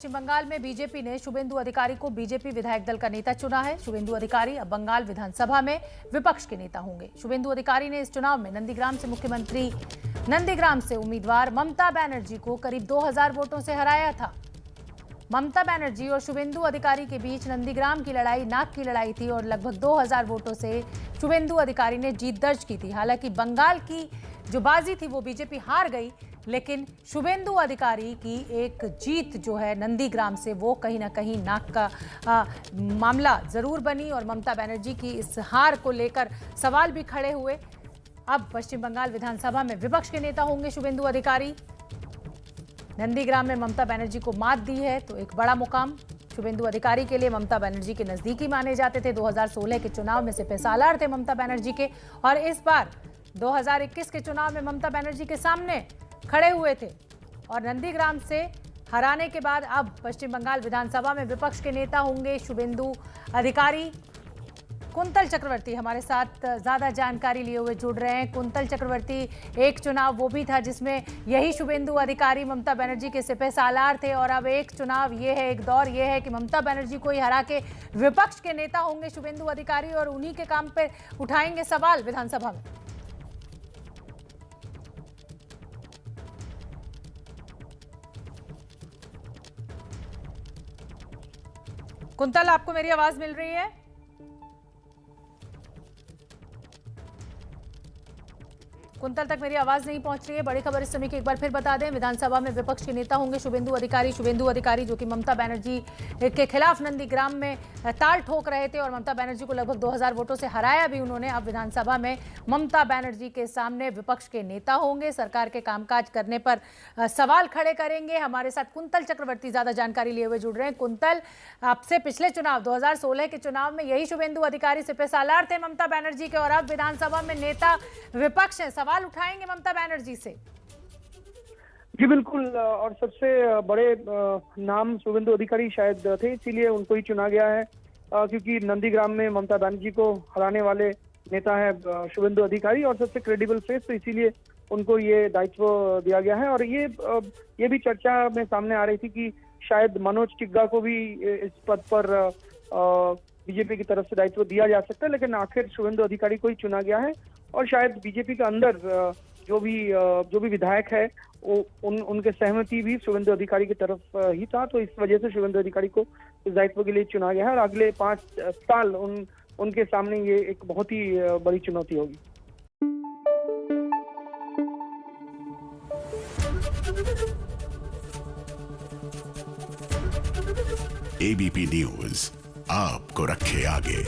पश्चिम बंगाल में बीजेपी ने शुभेंदु अधिकारी को बीजेपी विधायक दल का नेता चुना है। शुभेंदु अधिकारी अब बंगाल विधानसभा में विपक्ष के नेता होंगे। शुभेंदु अधिकारी ने इस चुनाव में नंदीग्राम से उम्मीदवार ममता बनर्जी को करीब 2000 वोटों से हराया था। ममता बनर्जी और शुभेंदु अधिकारी के बीच नंदीग्राम की लड़ाई नाक की लड़ाई थी और लगभग 2000 वोटों से शुभेंदु अधिकारी ने जीत दर्ज की थी। हालांकि बंगाल की जो बाजी थी वो बीजेपी हार गई, लेकिन शुभेंदु अधिकारी की एक जीत जो है नंदीग्राम से वो कहीं ना कहीं नाक का मामला जरूर बनी और ममता बनर्जी की इस हार को लेकर सवाल भी खड़े हुए। अब पश्चिम बंगाल विधानसभा में विपक्ष के नेता होंगे शुभेंदु अधिकारी। नंदीग्राम में ममता बनर्जी को मात दी है तो एक बड़ा मुकाम शुभेंदु अधिकारी के लिए। ममता बनर्जी के नजदीकी माने जाते थे। 2016 के चुनाव में सिपह सालार थे ममता बनर्जी के, और इस बार 2021 के चुनाव में ममता बनर्जी के सामने खड़े हुए थे और नंदीग्राम से हराने के बाद अब पश्चिम बंगाल विधानसभा में विपक्ष के नेता होंगे शुभेंदु अधिकारी। कुंतल चक्रवर्ती हमारे साथ ज्यादा जानकारी लिए हुए जुड़ रहे हैं। कुंतल चक्रवर्ती, एक चुनाव वो भी था जिसमें यही शुभेंदु अधिकारी ममता बनर्जी के सिपह सालार थे, और अब एक चुनाव ये है, एक दौर ये है कि ममता बनर्जी को ही हरा के विपक्ष के नेता होंगे शुभेंदु अधिकारी और उन्हीं के काम पे उठाएंगे सवाल विधानसभा में। कुंतल, आपको मेरी आवाज मिल रही है? कुंतल तक मेरी आवाज नहीं पहुंच रही है। बड़ी खबर इस समय की एक बार फिर बता दें, विधानसभा में विपक्ष के नेता होंगे शुभेंदु अधिकारी। शुभेंदु अधिकारी जो कि ममता बनर्जी के खिलाफ नंदीग्राम में ताल ठोक रहे थे और ममता बनर्जी को लगभग 2000 वोटों से हराया भी उन्होंने। अब विधानसभा में ममता बनर्जी के सामने विपक्ष के नेता होंगे, सरकार के कामकाज करने पर सवाल खड़े करेंगे। हमारे साथ कुंतल चक्रवर्ती ज्यादा जानकारी लिए हुए जुड़ रहे हैं। कुंतल, आपसे पिछले चुनाव 2016 के चुनाव में यही शुभेंदु अधिकारी सिपह सालार थे ममता बनर्जी के, और अब विधानसभा में नेता विपक्ष है, सवाल उठाएंगे ममता बनर्जी से। जी बिल्कुल, और सबसे बड़े नाम शुभेंदु अधिकारी शायद थे, इसीलिए उनको ही चुना गया है, क्योंकि नंदीग्राम में ममता बनर्जी को हराने वाले नेता है शुभेंदु अधिकारी और सबसे क्रेडिबल फेस, तो इसीलिए उनको ये दायित्व दिया गया है। और ये भी चर्चा में सामने आ रही थी कि शायद मनोज टिग्गा को भी इस पद पर बीजेपी की तरफ से दायित्व दिया जा सकता है, लेकिन आखिर शुभेंदु अधिकारी को ही चुना गया है। और शायद बीजेपी के अंदर जो भी विधायक है उनके सहमति भी शुभेंदु अधिकारी की तरफ ही था, तो इस वजह से शुभेंदु अधिकारी को इस दायित्व के लिए चुना गया है। और अगले 5 साल उनके सामने ये एक बहुत ही बड़ी चुनौती होगी। एबीपी न्यूज आपको रखे आगे।